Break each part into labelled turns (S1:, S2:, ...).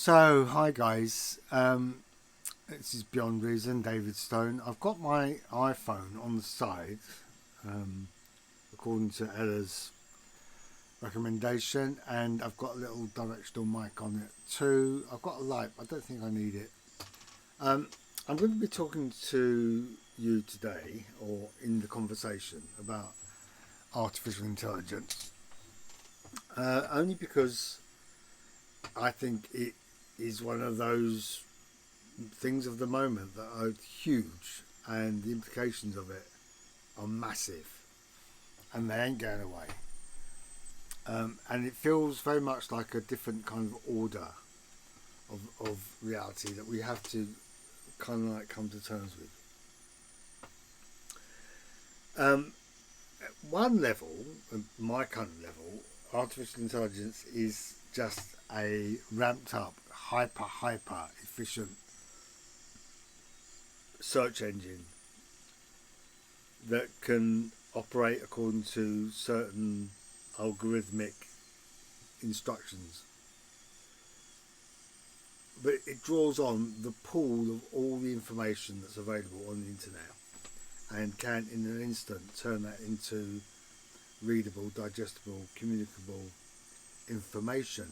S1: So, hi guys. This is Beyond Reason, David Stone. I've got my iPhone on the side, um, according to Ella's recommendation, and I've got a little directional mic on it too. I've got a light, I don't think I need it. Um, I'm going to be talking to you today, or in the conversation, about artificial intelligence, only because I think it is one of those things of the moment that are huge, and the implications of it are massive, and they ain't going away. And it feels very much like a different kind of order of reality that we have to kind of like come to terms with. At one level, my kind of level, artificial intelligence is just a ramped up, hyper efficient search engine that can operate according to certain algorithmic instructions, but it draws on the pool of all the information that's available on the internet and can in an instant turn that into readable, digestible, communicable information,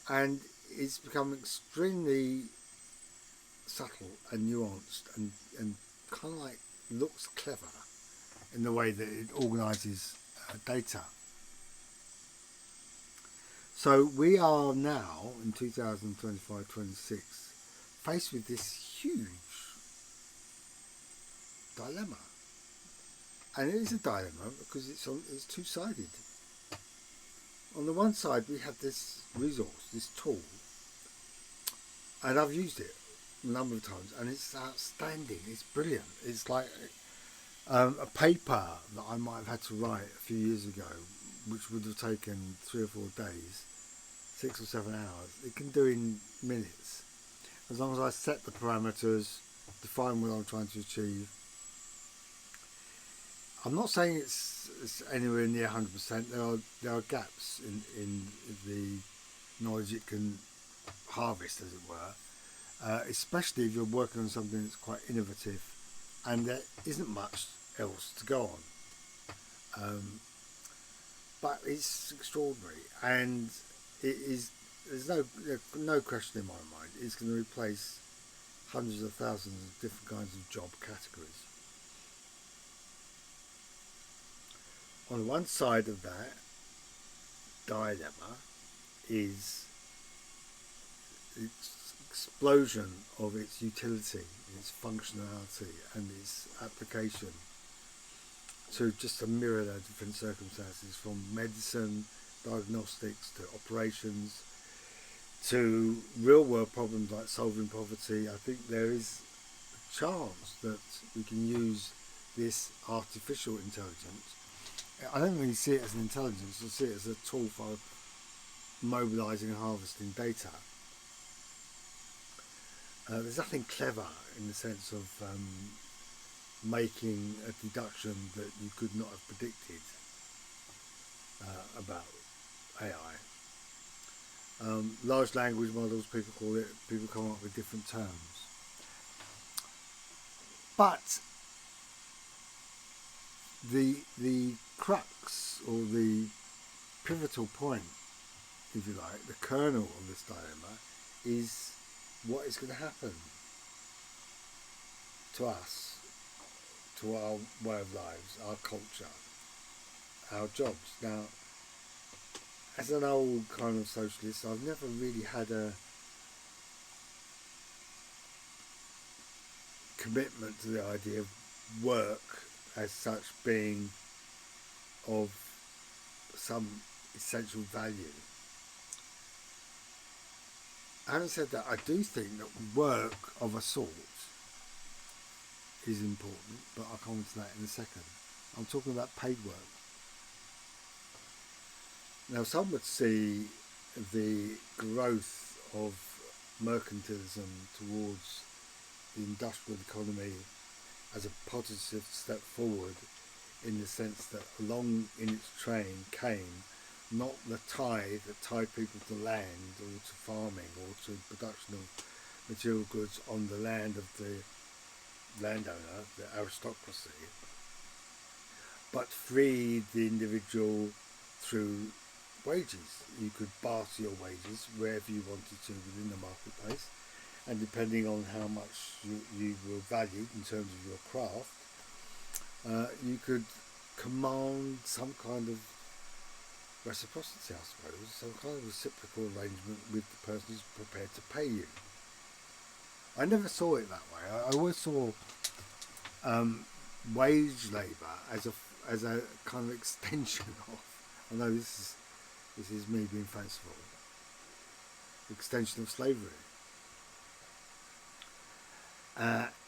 S1: and it's become extremely subtle and nuanced and kind of like looks clever in the way that it organises data. So we are now in 2025-26 faced with this huge dilemma, and it is a dilemma because it's two-sided. On the one side we have this resource, this tool, and I've used it a number of times, and it's outstanding. It's brilliant. It's like a paper that I might have had to write a few years ago, which would have taken 3 or 4 days, 6 or 7 hours. It can do in minutes, as long as I set the parameters, define what I'm trying to achieve. I'm not saying it's anywhere near 100%. There are gaps in the knowledge it can harvest, as it were, especially if you're working on something that's quite innovative and there isn't much else to go on. But it's extraordinary, and it is. There's no question in my mind. It's going to replace hundreds of thousands of different kinds of job categories. On one side of that dilemma is its explosion of its utility, its functionality, and its application to just a myriad of different circumstances, from medicine, diagnostics, to operations, to real world problems like solving poverty. I think there is a chance that we can use this artificial intelligence. I don't really see it as an intelligence, I see it as a tool for mobilising and harvesting data. There's nothing clever in the sense of making a deduction that you could not have predicted about AI. Large language models, people call it, people come up with different terms. But the crux, or the pivotal point, if you like, the kernel of this dilemma, is what is going to happen to us, to our way of lives, our culture, our jobs. Now, as an old kind of socialist, I've never really had a commitment to the idea of work as such being of some essential value. Having said that, I do think that work of a sort is important, but I'll come to that in a second. I'm talking about paid work. Now, some would see the growth of mercantilism towards the industrial economy as a positive step forward, in the sense that along in its train came not the tie that tied people to land or to farming or to production of material goods on the land of the landowner, the aristocracy, but freed the individual through wages. You could barter your wages wherever you wanted to within the marketplace, and depending on how much you were valued in terms of your craft, you could command some kind of reciprocity, I suppose, some kind of reciprocal arrangement with the person who's prepared to pay you. I never saw it that way. I always saw wage labour as a kind of extension of. I know this is me being fanciful. Extension of slavery.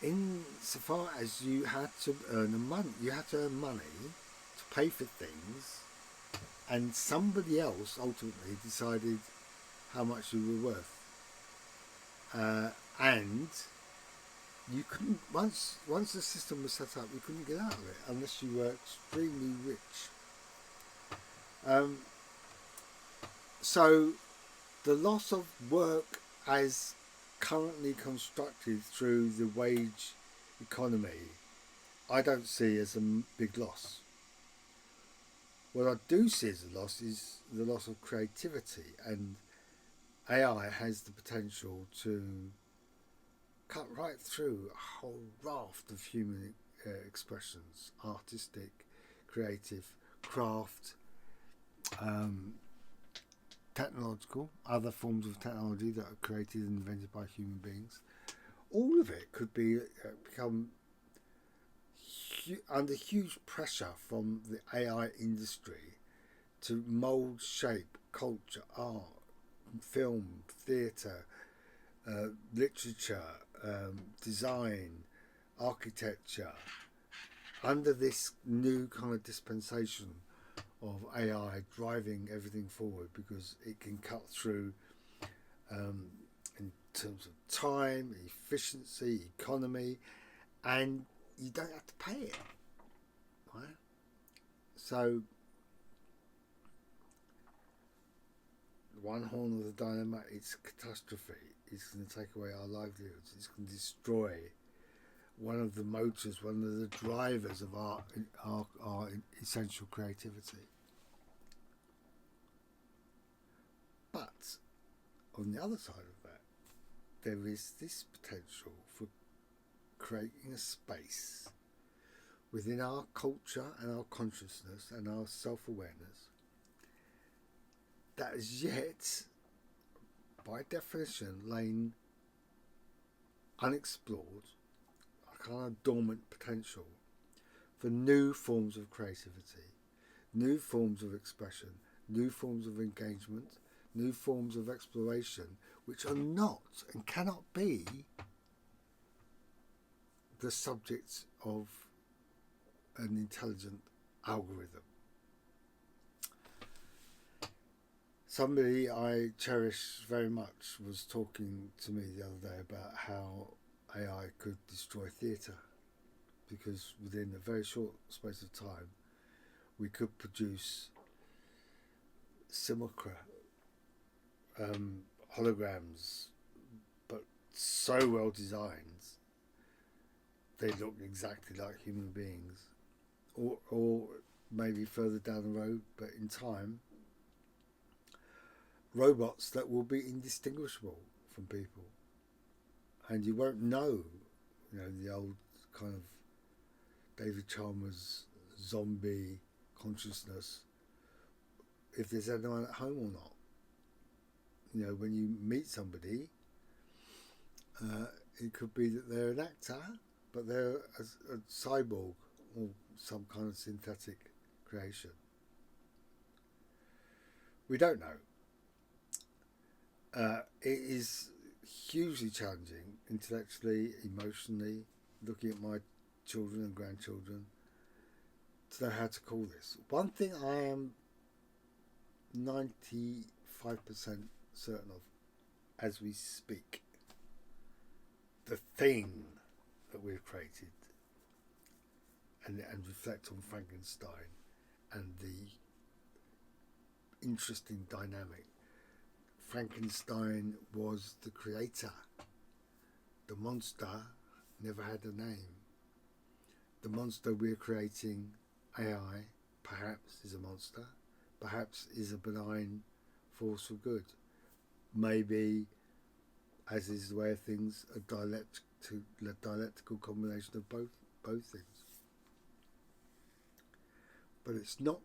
S1: Insofar as you had to earn money to pay for things, and somebody else ultimately decided how much you were worth, and you couldn't once the system was set up, you couldn't get out of it unless you were extremely rich. So the loss of work as currently constructed through the wage economy, I don't see as a big loss. What I do see as a loss is the loss of creativity, and AI has the potential to cut right through a whole raft of human expressions, artistic, creative, craft, technological, other forms of technology that are created and invented by human beings. All of it could be become under huge pressure from the AI industry to mould, shape, culture, art, film, theatre, literature, design, architecture, under this new kind of dispensation of AI driving everything forward, because it can cut through in terms of time, efficiency, economy, and you don't have to pay it, right? So one horn of the dynamite, it's catastrophe. It's going to take away our livelihoods. It's going to destroy one of the motors, one of the drivers of our essential creativity. But on the other side of that, there is this potential for creating a space within our culture and our consciousness and our self-awareness that is yet, by definition, lain unexplored, a kind of dormant potential for new forms of creativity, new forms of expression, new forms of engagement, new forms of exploration, which are not and cannot be the subjects of an intelligent algorithm. Somebody I cherish very much was talking to me the other day about how AI could destroy theatre, because within a very short space of time we could produce simulacra, holograms, but so well designed they look exactly like human beings, or maybe further down the road, but in time, robots that will be indistinguishable from people, and you won't know, the old kind of David Chalmers zombie consciousness, if there's anyone at home or not. When you meet somebody, it could be that they're an actor, but they're a cyborg or some kind of synthetic creation. We don't know. It is hugely challenging intellectually, emotionally, looking at my children and grandchildren, to know how to call this. One thing I am 95% certain of as we speak, the thing that we've created, and reflect on Frankenstein and the interesting dynamic. Frankenstein was the creator. The monster never had a name. The monster we're creating, AI, perhaps is a monster, perhaps is a benign force for good. Maybe, as is the way of things, a dialectical combination of both things. But it's not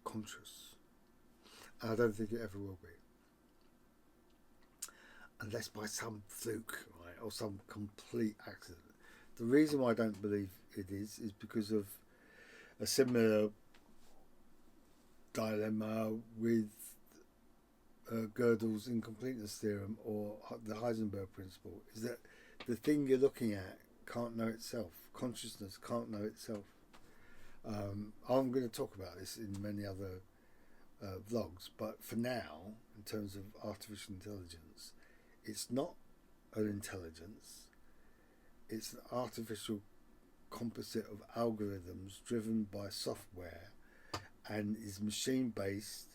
S1: conscious. And I don't think it ever will be. Unless by some fluke, right, or some complete accident. The reason why I don't believe it is because of a similar dilemma with Gödel's incompleteness theorem or the Heisenberg principle, is that the thing you're looking at can't know itself. Consciousness can't know itself. I'm going to talk about this in many other vlogs, but for now, in terms of artificial intelligence, it's not an intelligence, it's an artificial composite of algorithms driven by software and is machine based,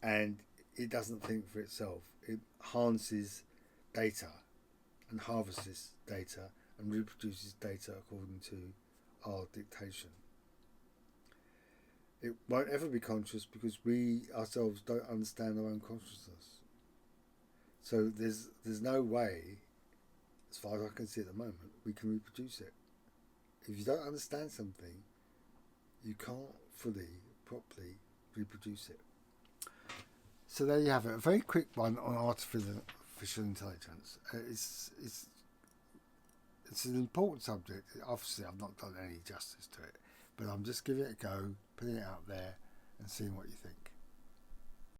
S1: and it doesn't think for itself. It harnesses data and harvests data and reproduces data according to our dictation. It won't ever be conscious because we ourselves don't understand our own consciousness. So there's no way, as far as I can see at the moment, we can reproduce it. If you don't understand something, you can't fully, properly reproduce it. So there you have it, a very quick one on artificial intelligence. It's an important subject. Obviously, I've not done any justice to it, but I'm just giving it a go, putting it out there, and seeing what you think.